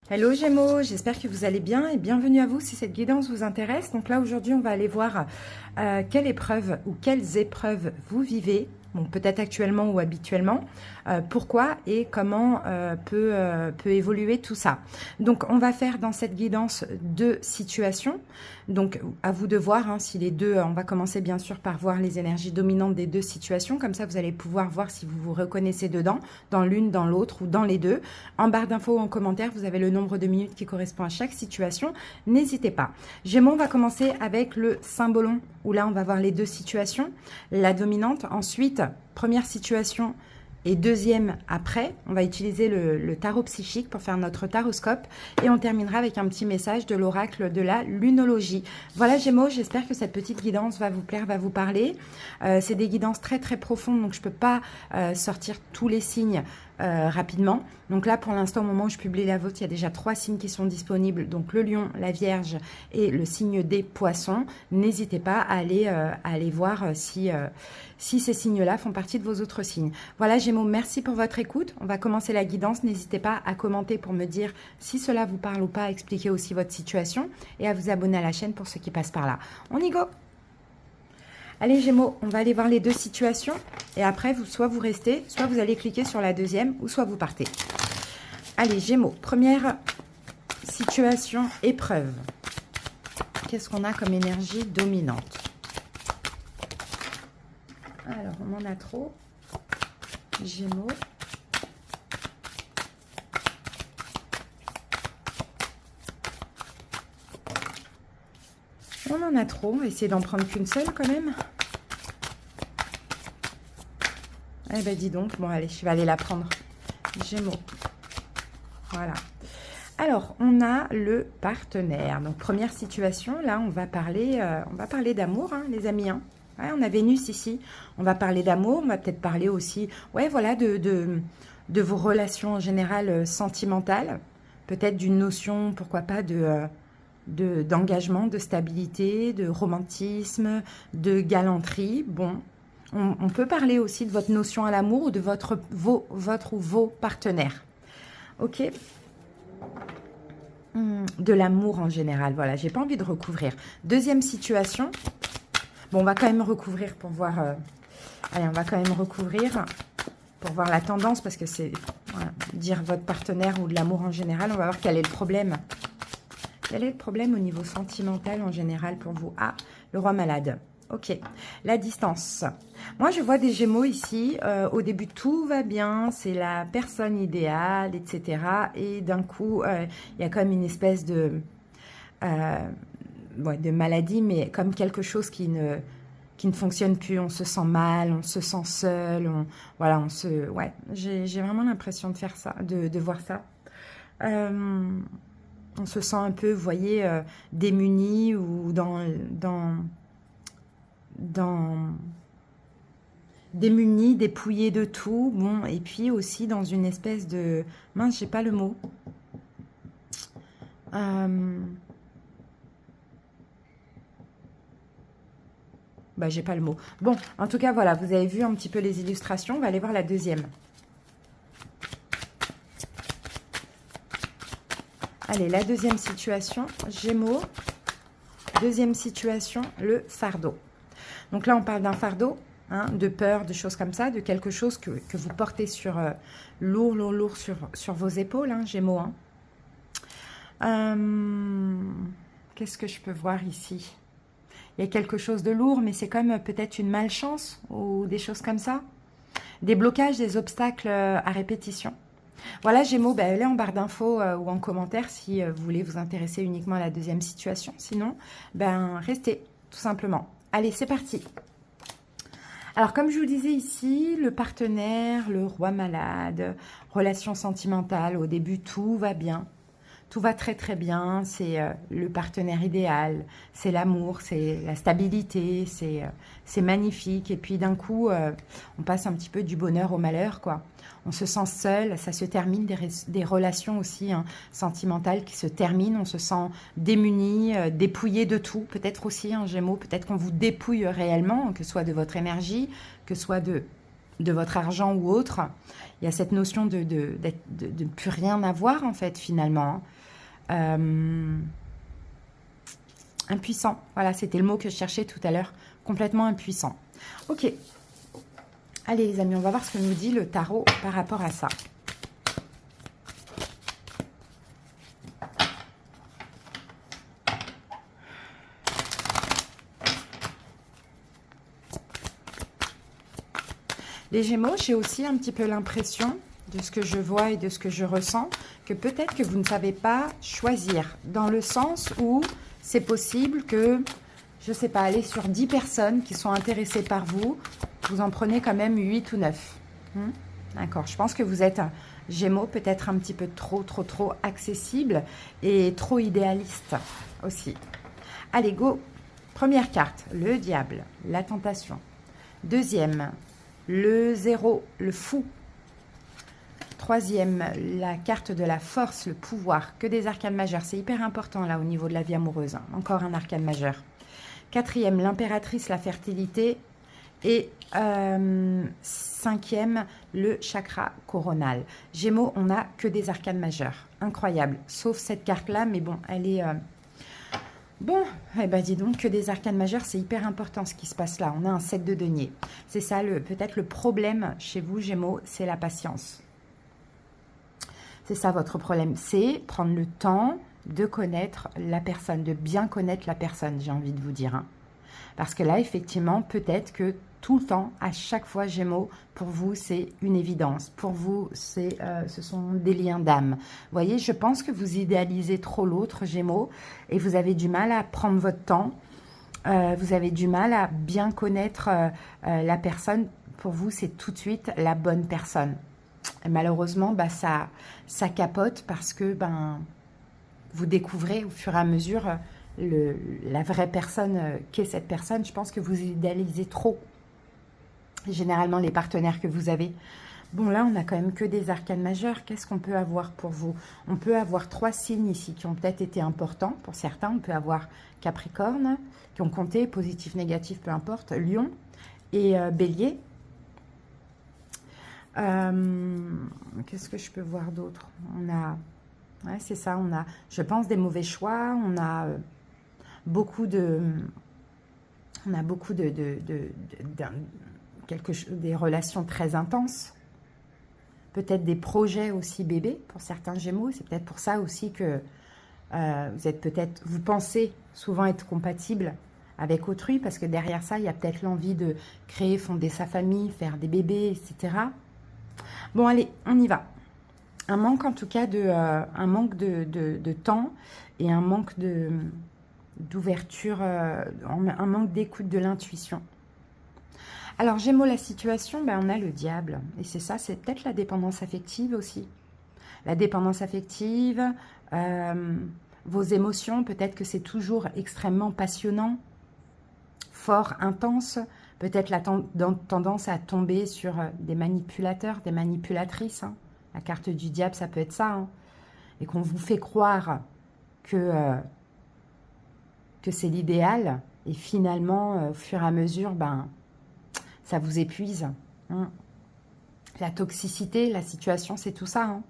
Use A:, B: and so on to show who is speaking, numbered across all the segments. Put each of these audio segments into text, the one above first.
A: Hello Gémeaux, j'espère que vous allez bien et bienvenue à vous si cette guidance vous intéresse. Donc là aujourd'hui on va aller voir quelle épreuve ou quelles épreuves vous vivez, bon, peut-être actuellement ou habituellement, pourquoi et comment peut évoluer tout ça. Donc on va faire dans cette guidance deux situations, donc à vous de voir hein, si les deux, on va commencer bien sûr par voir les énergies dominantes des deux situations, comme ça vous allez pouvoir voir si vous vous reconnaissez dedans, dans l'une, dans l'autre ou dans les deux. En barre d'infos ou en commentaire, vous avez le nombre de minutes qui correspond à chaque situation. N'hésitez pas. Gémeaux, on va commencer avec le symbolon, où là, on va voir les deux situations. La dominante, ensuite, première situation et deuxième après. On va utiliser le tarot psychique pour faire notre taroscope. Et on terminera avec un petit message de l'oracle de la lunologie. Voilà Gémeaux, j'espère que cette petite guidance va vous plaire, va vous parler. C'est des guidances très très profondes, donc je ne peux pas sortir tous les signes rapidement. Donc là, pour l'instant, au moment où je publie la vôtre, il y a déjà 3 signes qui sont disponibles. Donc le lion, la vierge et le signe des poissons. N'hésitez pas à aller voir si ces signes-là font partie de vos autres signes. Voilà Gémeaux, merci pour votre écoute. On va commencer la guidance. N'hésitez pas à commenter pour me dire si cela vous parle ou pas, expliquer aussi votre situation et à vous abonner à la chaîne pour ceux qui passent par là. On y go! Allez Gémeaux, on va aller voir les deux situations et après, soit vous restez, soit vous allez cliquer sur la deuxième ou soit vous partez. Allez Gémeaux, première situation, épreuve. Qu'est-ce qu'on a comme énergie dominante? Alors, on en a trop. Gémeaux. On en a trop, on va essayer d'en prendre qu'une seule quand même. Eh ben dis donc, bon allez, je vais aller la prendre. Gémeaux. Voilà. Alors, on a le partenaire. Donc, première situation, là, on va parler d'amour, hein, les amis. Hein. Ouais, on a Vénus ici. On va parler d'amour, on va peut-être parler aussi, ouais, voilà, de vos relations en général sentimentales. Peut-être d'une notion, pourquoi pas, d'engagement, de stabilité, de romantisme, de galanterie. Bon, on peut parler aussi de votre notion à l'amour ou de votre ou vos partenaires. Ok. De l'amour en général, voilà, j'ai pas envie de recouvrir. Deuxième situation. Bon, on va quand même recouvrir pour voir... allez, on va quand même recouvrir pour voir la tendance parce que c'est voilà, dire votre partenaire ou de l'amour en général. On va voir quel est le problème. Quel est le problème au niveau sentimental en général pour vous? Ah, le roi malade. Ok, la distance. Moi, je vois des Gémeaux ici. Au début, tout va bien. C'est la personne idéale, etc. Et d'un coup, il y a comme une espèce de maladie, mais comme quelque chose qui ne fonctionne plus. On se sent mal, on se sent seul. Ouais, j'ai vraiment l'impression de faire ça, de voir ça. On se sent un peu, vous voyez, démuni ou démuni, dépouillé de tout. Bon, et puis aussi dans une espèce de... Mince, j'ai pas le mot. Bah, j'ai pas le mot. Bon, en tout cas, voilà, vous avez vu un petit peu les illustrations. On va aller voir la deuxième. Allez, la deuxième situation, Gémeaux. Deuxième situation, le fardeau. Donc là, on parle d'un fardeau, hein, de peur, de choses comme ça, de quelque chose que vous portez sur lourd sur vos épaules, hein, Gémeaux. Hein. Qu'est-ce que je peux voir ici? Il y a quelque chose de lourd, mais c'est comme peut-être une malchance ou des choses comme ça. Des blocages, des obstacles à répétition. Voilà Gémeaux, ben, allez en barre d'infos ou en commentaire si vous voulez vous intéresser uniquement à la deuxième situation. Sinon, ben, restez tout simplement. Allez, c'est parti. Alors, comme je vous disais ici, le partenaire, le roi malade, relation sentimentale, au début, tout va bien. Tout va très très bien, c'est le partenaire idéal, c'est l'amour, c'est la stabilité, c'est magnifique. Et puis d'un coup, on passe un petit peu du bonheur au malheur, quoi. On se sent seul, ça se termine, des relations aussi hein, sentimentales qui se terminent, on se sent démuni, dépouillé de tout. Peut-être aussi, un Gémeaux, peut-être qu'on vous dépouille réellement, que ce soit de votre énergie, que ce soit de de votre argent ou autre. Il y a cette notion de ne plus rien avoir, en fait, finalement. Impuissant. Voilà, c'était le mot que je cherchais tout à l'heure. Complètement impuissant. Ok. Allez, les amis, on va voir ce que nous dit le tarot par rapport à ça. Les Gémeaux, j'ai aussi un petit peu l'impression, de ce que je vois et de ce que je ressens, que peut-être que vous ne savez pas choisir, dans le sens où c'est possible que, je ne sais pas, aller sur 10 personnes qui sont intéressées par vous, vous en prenez quand même 8 ou 9. D'accord, je pense que vous êtes Gémeaux, peut-être un petit peu trop accessible et trop idéaliste aussi. Allez, go. Première carte, le diable, la tentation. Deuxième, le 0, le fou. Troisième, la carte de la force, le pouvoir. Que des arcanes majeures. C'est hyper important là au niveau de la vie amoureuse. Hein. Encore un arcane majeur. Quatrième, l'impératrice, la fertilité. Et cinquième, le chakra coronal. Gémeaux, on n'a que des arcanes majeurs. Incroyable. Sauf cette carte-là, mais bon, elle est... Bon, eh ben dis donc, que des arcanes majeures, c'est hyper important ce qui se passe là. On a un 7 de denier. C'est ça, peut-être le problème chez vous, Gémeaux, c'est la patience. C'est ça votre problème, c'est prendre le temps de connaître la personne, de bien connaître la personne, j'ai envie de vous dire. Hein. Parce que là, effectivement, peut-être que tout le temps, à chaque fois, Gémeaux, pour vous, c'est une évidence. Pour vous, ce sont des liens d'âme. Vous voyez, je pense que vous idéalisez trop l'autre, Gémeaux, et vous avez du mal à prendre votre temps. Vous avez du mal à bien connaître la personne. Pour vous, c'est tout de suite la bonne personne. Et malheureusement, bah, ça capote parce que vous découvrez au fur et à mesure la vraie personne qu'est cette personne. Je pense que vous idéalisez trop. Généralement, les partenaires que vous avez. Bon, là, on n'a quand même que des arcanes majeurs. Qu'est-ce qu'on peut avoir pour vous? On peut avoir 3 signes ici qui ont peut-être été importants. Pour certains, on peut avoir Capricorne, qui ont compté, positif, négatif, peu importe, Lion et Bélier. Qu'est-ce que je peux voir d'autre? On a... Ouais, c'est ça, on a, je pense, des mauvais choix. On a beaucoup de... On a beaucoup des relations très intenses. Peut-être des projets aussi bébés pour certains Gémeaux. C'est peut-être pour ça aussi que vous pensez souvent être compatible avec autrui, parce que derrière ça, il y a peut-être l'envie de créer, fonder sa famille, faire des bébés, etc. Bon, allez, on y va. Un manque en tout cas un manque de temps et un manque d'ouverture, un manque d'écoute de l'intuition. Alors, Gémeaux, la situation, on a le diable. Et c'est ça, c'est peut-être la dépendance affective aussi. La dépendance affective, vos émotions, peut-être que c'est toujours extrêmement passionnant, fort, intense. Peut-être la tendance à tomber sur des manipulateurs, des manipulatrices. Hein. La carte du diable, ça peut être ça. Hein. Et qu'on vous fait croire que c'est l'idéal. Et finalement, au fur et à mesure, ça vous épuise. Hein. La toxicité, la situation, c'est tout ça. Hein.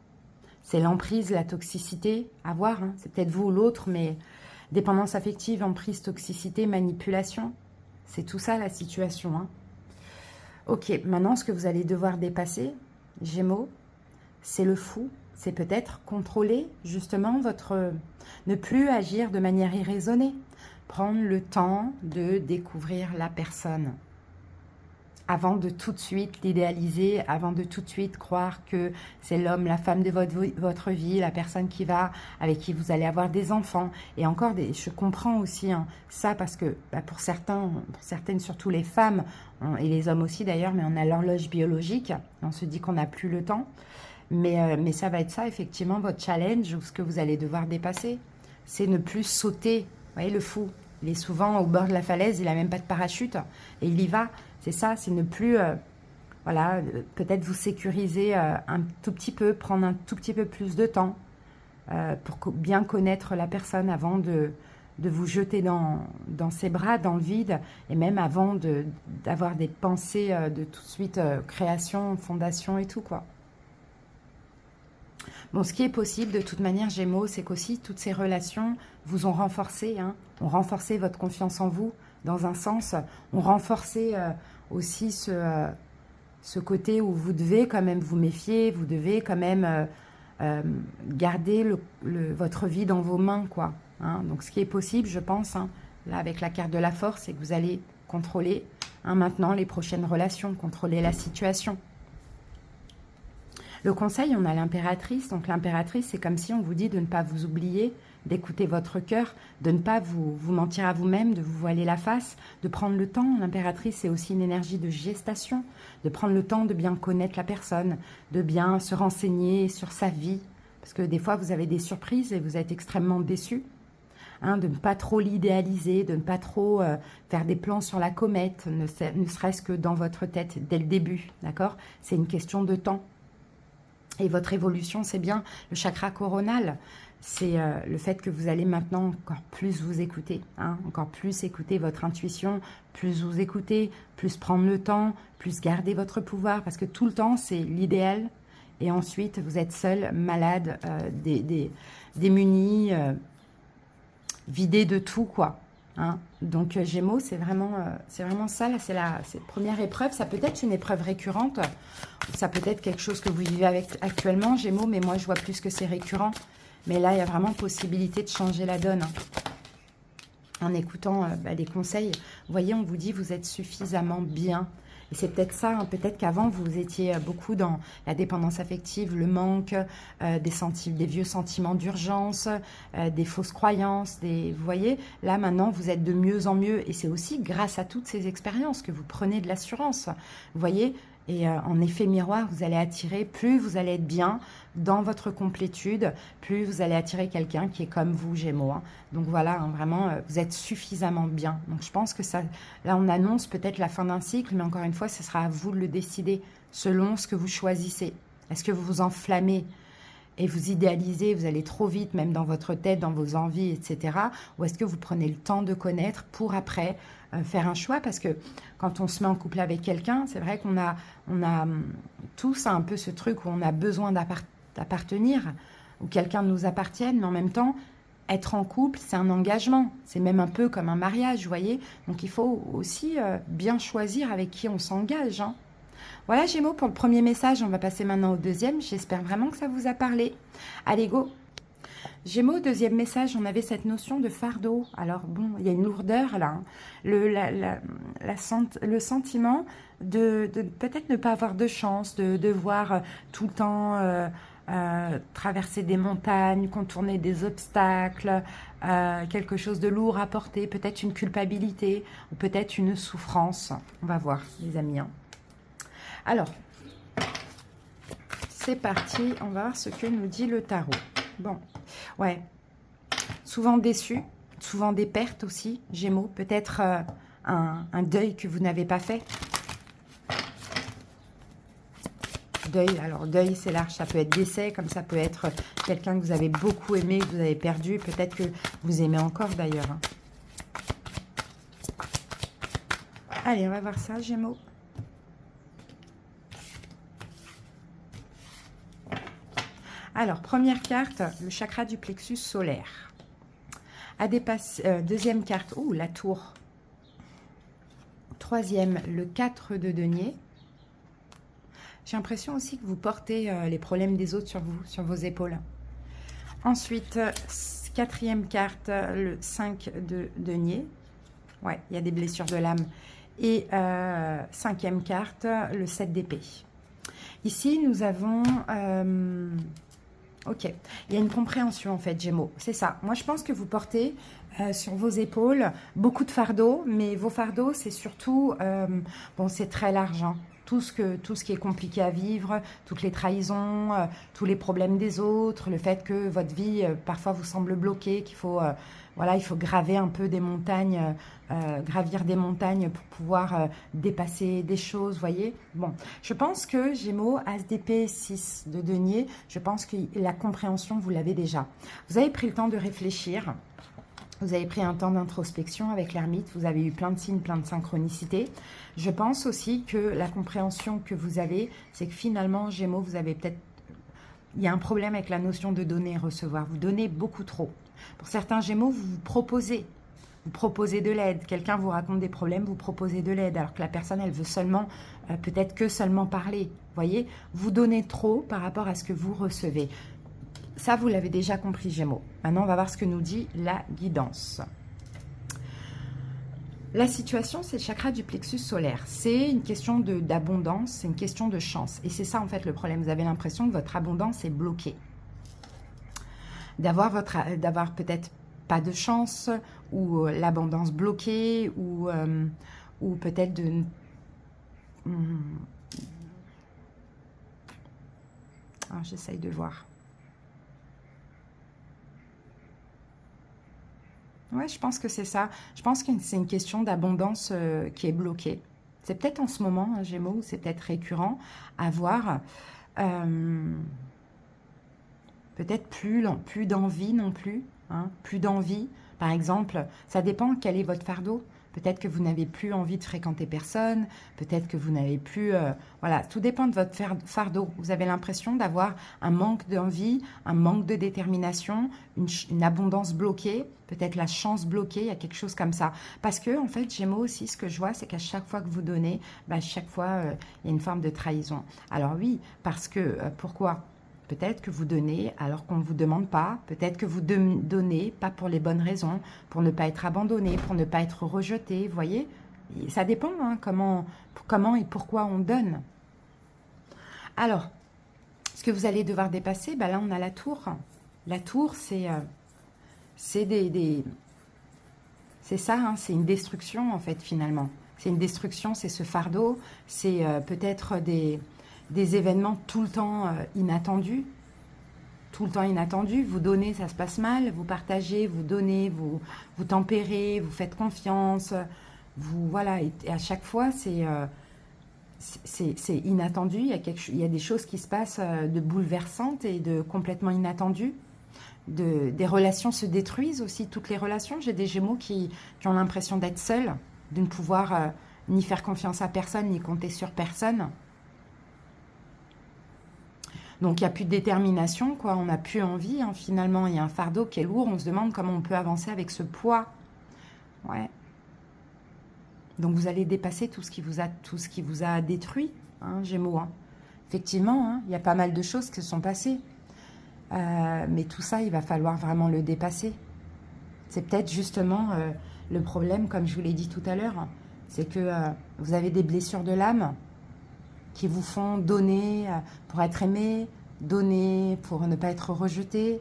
A: C'est l'emprise, la toxicité, à voir. Hein. C'est peut-être vous ou l'autre, mais dépendance affective, emprise, toxicité, manipulation. C'est tout ça la situation. Hein. Ok, maintenant, ce que vous allez devoir dépasser, Gémeaux, c'est le fou. C'est peut-être contrôler justement ne plus agir de manière irraisonnée. Prendre le temps de découvrir la personne. Avant de tout de suite l'idéaliser, avant de tout de suite croire que c'est l'homme, la femme de votre vie, la personne avec qui vous allez avoir des enfants. Et encore, je comprends aussi ça parce que pour certaines, surtout les femmes, et les hommes aussi d'ailleurs, mais on a l'horloge biologique, on se dit qu'on n'a plus le temps. Mais ça va être ça, effectivement, votre challenge, ou ce que vous allez devoir dépasser. C'est ne plus sauter. Vous voyez, le fou, il est souvent au bord de la falaise, il n'a même pas de parachute, et il y va. C'est ça, c'est ne plus, peut-être vous sécuriser un tout petit peu, prendre un tout petit peu plus de temps pour bien connaître la personne avant de vous jeter dans ses bras, dans le vide, et même avant d'avoir des pensées de tout de suite création, fondation et tout, quoi. Bon, ce qui est possible, de toute manière, Gémeaux, c'est qu'aussi, toutes ces relations vous ont renforcé, hein, ont renforcé votre confiance en vous, dans un sens, ont renforcé aussi ce côté où vous devez quand même vous méfier, vous devez quand même garder votre vie dans vos mains, quoi. Hein. Donc, ce qui est possible, je pense, hein, là, avec la carte de la force, c'est que vous allez contrôler, hein, maintenant, les prochaines relations, contrôler la situation. Le conseil, on a l'impératrice. Donc, l'impératrice, c'est comme si on vous dit de ne pas vous oublier, d'écouter votre cœur, de ne pas vous mentir à vous-même, de vous voiler la face, de prendre le temps. L'impératrice, c'est aussi une énergie de gestation, de prendre le temps de bien connaître la personne, de bien se renseigner sur sa vie. Parce que des fois, vous avez des surprises et vous êtes extrêmement déçus. Hein, de ne pas trop l'idéaliser, de ne pas trop faire des plans sur la comète, ne serait-ce que dans votre tête dès le début. D'accord? C'est une question de temps. Et votre évolution, c'est bien le chakra coronal. C'est le fait que vous allez maintenant encore plus vous écouter, hein, encore plus écouter votre intuition, plus vous écouter, plus prendre le temps, plus garder votre pouvoir, parce que tout le temps, c'est l'idéal. Et ensuite, vous êtes seul, malade, démuni, vidé de tout, quoi. Hein. Donc, Gémeaux, c'est vraiment ça. Là, c'est la première épreuve. Ça peut être une épreuve récurrente. Ça peut être quelque chose que vous vivez avec actuellement, Gémeaux, mais moi, je vois plus que c'est récurrent. Mais là, il y a vraiment possibilité de changer la donne. Hein. En écoutant les conseils, vous voyez, on vous dit vous êtes suffisamment bien. Et c'est peut-être ça, hein, peut-être qu'avant, vous étiez beaucoup dans la dépendance affective, le manque, des vieux sentiments d'urgence, des fausses croyances. Vous voyez, là, maintenant, vous êtes de mieux en mieux. Et c'est aussi grâce à toutes ces expériences que vous prenez de l'assurance. Vous voyez, et en effet miroir, vous allez attirer, plus vous allez être bien dans votre complétude, plus vous allez attirer quelqu'un qui est comme vous, Gémeaux. Hein. Donc voilà, hein, vraiment, vous êtes suffisamment bien. Donc je pense que ça, là on annonce peut-être la fin d'un cycle, mais encore une fois, ce sera à vous de le décider selon ce que vous choisissez. Est-ce que vous vous enflammez et vous idéalisez, vous allez trop vite, même dans votre tête, dans vos envies, etc. Ou est-ce que vous prenez le temps de connaître pour après faire un choix? Parce que quand on se met en couple avec quelqu'un, c'est vrai qu'on a tous un peu ce truc où on a besoin d'appartenir, où quelqu'un nous appartienne, mais en même temps, être en couple, c'est un engagement. C'est même un peu comme un mariage, vous voyez. Donc, il faut aussi bien choisir avec qui on s'engage, hein. Voilà, Gémeaux, pour le premier message. On va passer maintenant au deuxième. J'espère vraiment que ça vous a parlé. Allez, go! Gémeaux, deuxième message, on avait cette notion de fardeau. Alors, bon, il y a une lourdeur, là. Hein. Le sentiment de peut-être ne pas avoir de chance, de devoir tout le temps traverser des montagnes, contourner des obstacles, quelque chose de lourd à porter, peut-être une culpabilité ou peut-être une souffrance. On va voir, les amis, hein. Alors, c'est parti, on va voir ce que nous dit le tarot. Bon, ouais, souvent déçu, souvent des pertes aussi, Gémeaux, peut-être un deuil que vous n'avez pas fait. Deuil, alors deuil c'est large, ça peut être décès, comme ça peut être quelqu'un que vous avez beaucoup aimé, que vous avez perdu, peut-être que vous aimez encore d'ailleurs. Hein. Allez, on va voir ça, Gémeaux. Alors, première carte, le chakra du plexus solaire. Deuxième carte, la tour. Troisième, le 4 de denier. J'ai l'impression aussi que vous portez les problèmes des autres sur vous, sur vos épaules. Ensuite, quatrième carte, le 5 de denier. Ouais, il y a des blessures de l'âme. Et cinquième carte, le 7 d'épée. Ici, nous avons... ok, il y a une compréhension en fait, Gémeaux, c'est ça. Moi, je pense que vous portez sur vos épaules beaucoup de fardeaux, mais vos fardeaux, c'est surtout, bon, c'est très large, hein. Tout ce qui est compliqué à vivre, toutes les trahisons, tous les problèmes des autres, le fait que votre vie, parfois, vous semble bloquée, qu'il faut, voilà, il faut graver un peu des montagnes, gravir des montagnes pour pouvoir dépasser des choses, voyez. Bon, je pense que Gémeaux, As d'épée, 6 de denier, je pense que la compréhension, vous l'avez déjà. Vous avez pris le temps de réfléchir. Vous avez pris un temps d'introspection avec l'ermite, vous avez eu plein de signes, plein de synchronicités. Je pense aussi que la compréhension que vous avez, c'est que finalement, Gémeaux, vous avez peut-être... Il y a un problème avec la notion de donner et recevoir. Vous donnez beaucoup trop. Pour certains Gémeaux, vous proposez. Vous proposez de l'aide. Quelqu'un vous raconte des problèmes, vous proposez de l'aide. Alors que la personne, elle veut seulement, peut-être que seulement parler. Vous voyez, vous donnez trop par rapport à ce que vous recevez. Ça, vous l'avez déjà compris, Gémeaux. Maintenant, on va voir ce que nous dit la guidance. La situation, c'est le chakra du plexus solaire. C'est une question d'abondance, c'est une question de chance. Et c'est ça, en fait, le problème. Vous avez l'impression que votre abondance est bloquée. D'avoir peut-être pas de chance, ou l'abondance bloquée, ou peut-être de... J'essaye de voir. Ouais, je pense que c'est ça. Je pense que c'est une question d'abondance qui est bloquée. C'est peut-être en ce moment, hein, Gémeaux, c'est peut-être récurrent à voir. Peut-être plus d'envie non plus. Hein, plus d'envie. Par exemple, ça dépend quel est votre fardeau. Peut-être que vous n'avez plus envie de fréquenter personne. Peut-être que vous n'avez plus... voilà, tout dépend de votre fardeau. Vous avez l'impression d'avoir un manque d'envie, un manque de détermination, une abondance bloquée, peut-être la chance bloquée, il y a quelque chose comme ça. Parce que, en fait, Gémeaux aussi, ce que je vois, c'est qu'à chaque fois que vous donnez, chaque fois, il y a une forme de trahison. Alors oui, parce que, pourquoi ? Peut-être que vous donnez alors qu'on ne vous demande pas. Peut-être que vous donnez pas pour les bonnes raisons, pour ne pas être abandonné, pour ne pas être rejeté. Vous voyez, ça dépend hein, comment et pourquoi on donne. Alors, ce que vous allez devoir dépasser, là on a la tour. La tour, c'est c'est ça, hein, c'est une destruction en fait finalement. C'est une destruction, c'est ce fardeau, c'est peut-être des événements tout le temps inattendus. Tout le temps inattendus. Vous donnez, ça se passe mal. Vous partagez, vous donnez, vous tempérez, vous faites confiance. Voilà. Et à chaque fois, c'est inattendu. Il y a des choses qui se passent de bouleversantes et de complètement inattendues. Des relations se détruisent aussi, toutes les relations. J'ai des Gémeaux qui ont l'impression d'être seuls, de ne pouvoir ni faire confiance à personne, ni compter sur personne. Donc, il n'y a plus de détermination, quoi. On n'a plus envie, hein, finalement. Il y a un fardeau qui est lourd. On se demande comment on peut avancer avec ce poids. Ouais. Donc, vous allez dépasser tout ce qui vous a détruit, hein, Gémeaux. Hein. Effectivement, hein, il y a pas mal de choses qui se sont passées. Mais tout ça, il va falloir vraiment le dépasser. C'est peut-être justement le problème, comme je vous l'ai dit tout à l'heure. C'est que vous avez des blessures de l'âme qui vous font donner pour être aimé, donner pour ne pas être rejeté,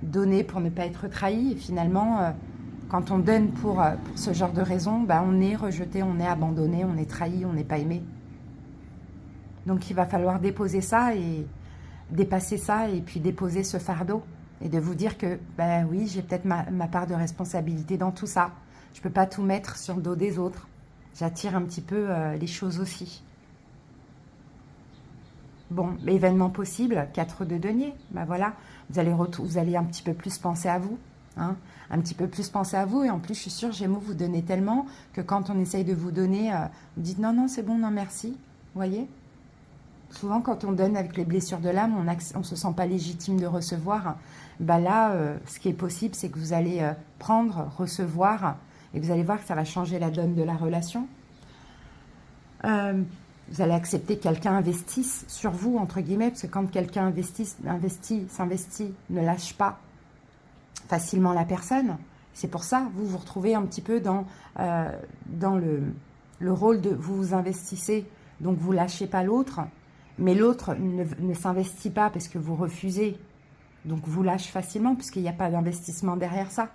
A: donner pour ne pas être trahi. Et finalement, quand on donne pour ce genre de raison, on est rejeté, on est abandonné, on est trahi, on n'est pas aimé. Donc il va falloir déposer ça et dépasser ça et puis déposer ce fardeau. Et de vous dire que, oui, j'ai peut-être ma part de responsabilité dans tout ça. Je ne peux pas tout mettre sur le dos des autres. J'attire un petit peu les choses aussi. Bon, événement possible, 4 de denier. Voilà, vous allez un petit peu plus penser à vous. Hein, un petit peu plus penser à vous. Et en plus, je suis sûre, Gémeaux, vous donnez tellement que quand on essaye de vous donner, vous dites non, c'est bon, non, merci. Vous voyez ? Souvent, quand on donne avec les blessures de l'âme, on ne se sent pas légitime de recevoir. Là, ce qui est possible, c'est que vous allez prendre, recevoir... Et vous allez voir que ça va changer la donne de la relation. Vous allez accepter que quelqu'un investisse sur vous, entre guillemets, parce que quand quelqu'un s'investit, ne lâche pas facilement la personne. C'est pour ça, vous vous retrouvez un petit peu dans le rôle de vous investissez, donc vous ne lâchez pas l'autre, mais l'autre ne s'investit pas parce que vous refusez, donc vous lâchez facilement, puisqu'il n'y a pas d'investissement derrière ça.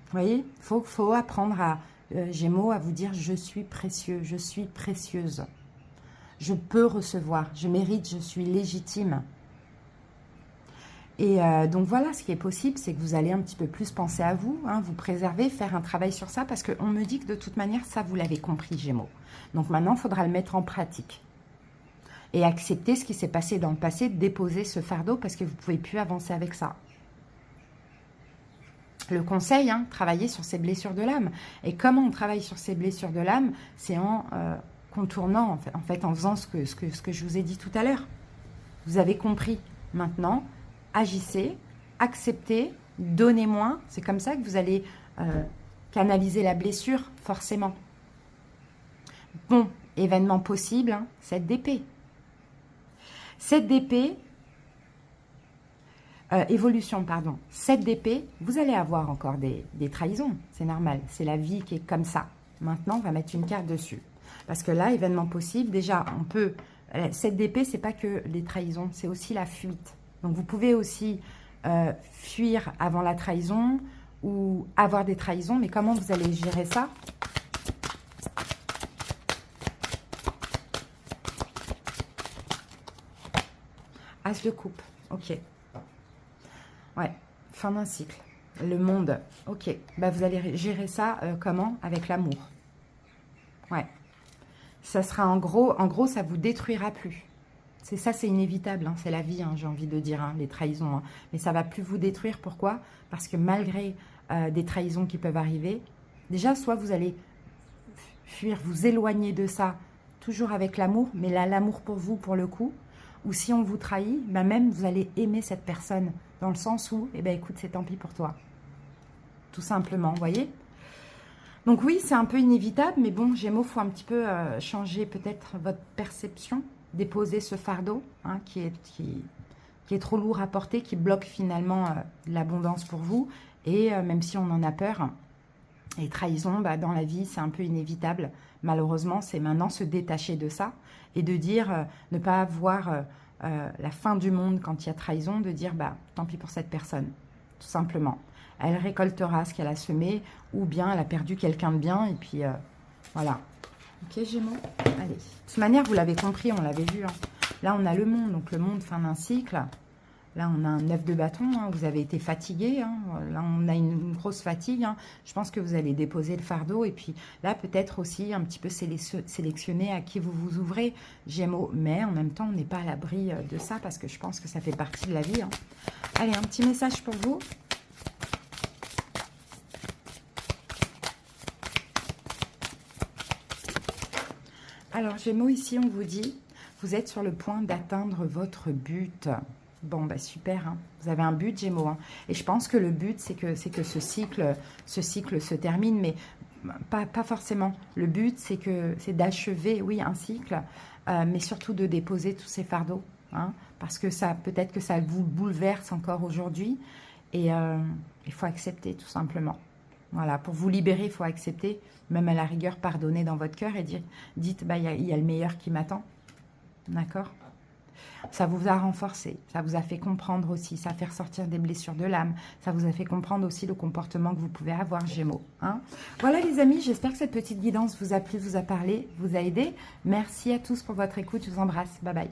A: Vous voyez, il faut apprendre à Gémeaux à vous dire « je suis précieux, je suis précieuse, je peux recevoir, je mérite, je suis légitime ». Et donc voilà, ce qui est possible, c'est que vous allez un petit peu plus penser à vous, hein, vous préserver, faire un travail sur ça, parce qu'on me dit que de toute manière, ça vous l'avez compris, Gémeaux. Donc maintenant, il faudra le mettre en pratique. Et accepter ce qui s'est passé dans le passé, déposer ce fardeau, parce que vous ne pouvez plus avancer avec ça. le conseil, hein, travailler sur ces blessures de l'âme. Et comment on travaille sur ces blessures de l'âme? C'est en contournant, en fait, en faisant ce que je vous ai dit tout à l'heure. Vous avez compris. Maintenant, agissez, acceptez, donnez moins. C'est comme ça que vous allez canaliser la blessure, forcément. Bon, événement possible, hein, 7 d'épée. 7 d'épée, évolution, pardon. 7 d'épée, vous allez avoir encore des trahisons, c'est normal. C'est la vie qui est comme ça. Maintenant, on va mettre une carte dessus. Parce que là, événement possible, déjà, on peut... 7 d'épée, c'est pas que les trahisons, c'est aussi la fuite. Donc, vous pouvez aussi fuir avant la trahison ou avoir des trahisons. Mais comment vous allez gérer ça? As de coupe, ok. Ouais, fin d'un cycle. Le monde, ok. Bah, vous allez gérer ça comment? Avec l'amour. Ouais. Ça sera en gros, ça vous détruira plus. C'est ça, c'est inévitable, hein, c'est la vie, hein, j'ai envie de dire, hein, les trahisons. Hein. Mais ça va plus vous détruire, pourquoi? Parce que malgré des trahisons qui peuvent arriver, déjà, soit vous allez fuir, vous éloigner de ça, toujours avec l'amour, mais là, l'amour pour vous, pour le coup, ou si on vous trahit, bah même vous allez aimer cette personne, dans le sens où, eh ben écoute, c'est tant pis pour toi. Tout simplement, vous voyez? Donc oui, c'est un peu inévitable, mais bon, Gémeaux, il faut un petit peu changer peut-être votre perception, déposer ce fardeau hein, qui est trop lourd à porter, qui bloque finalement l'abondance pour vous. Et même si on en a peur, les trahisons, bah, dans la vie, c'est un peu inévitable. Malheureusement, c'est maintenant se détacher de ça et de dire, ne pas voir la fin du monde quand il y a trahison, de dire, bah, tant pis pour cette personne, tout simplement. Elle récoltera ce qu'elle a semé, ou bien elle a perdu quelqu'un de bien, et puis voilà. Ok, Gémeaux? Allez. De toute manière, vous l'avez compris, on l'avait vu. Hein. Là, on a le monde, donc le monde, fin d'un cycle. Là, on a un 9 de bâton, hein, vous avez été fatigué. Hein. Là, on a une grosse fatigue. Hein. Je pense que vous allez déposer le fardeau. Et puis là, peut-être aussi un petit peu sélectionner à qui vous vous ouvrez, Gémeaux. Mais en même temps, on n'est pas à l'abri de ça, parce que je pense que ça fait partie de la vie. Hein. Allez, un petit message pour vous. Alors, Gémeaux, ici, on vous dit, vous êtes sur le point d'atteindre votre but. Bon, bah super, hein. Vous avez un but, Gémeaux. Hein. Et je pense que le but, c'est que ce cycle se termine, mais pas forcément. Le but, c'est d'achever, oui, un cycle, mais surtout de déposer tous ces fardeaux. Hein, parce que peut-être que ça vous bouleverse encore aujourd'hui. Et il faut accepter, tout simplement. Voilà, pour vous libérer, il faut accepter, même à la rigueur, pardonner dans votre cœur et dites, bah, il y a le meilleur qui m'attend. D'accord? Ça vous a renforcé, ça vous a fait comprendre aussi, ça a fait ressortir des blessures de l'âme, ça vous a fait comprendre aussi le comportement que vous pouvez avoir, Gémeaux. Hein? Voilà les amis, j'espère que cette petite guidance vous a plu, vous a parlé, vous a aidé. Merci à tous pour votre écoute, je vous embrasse, bye bye.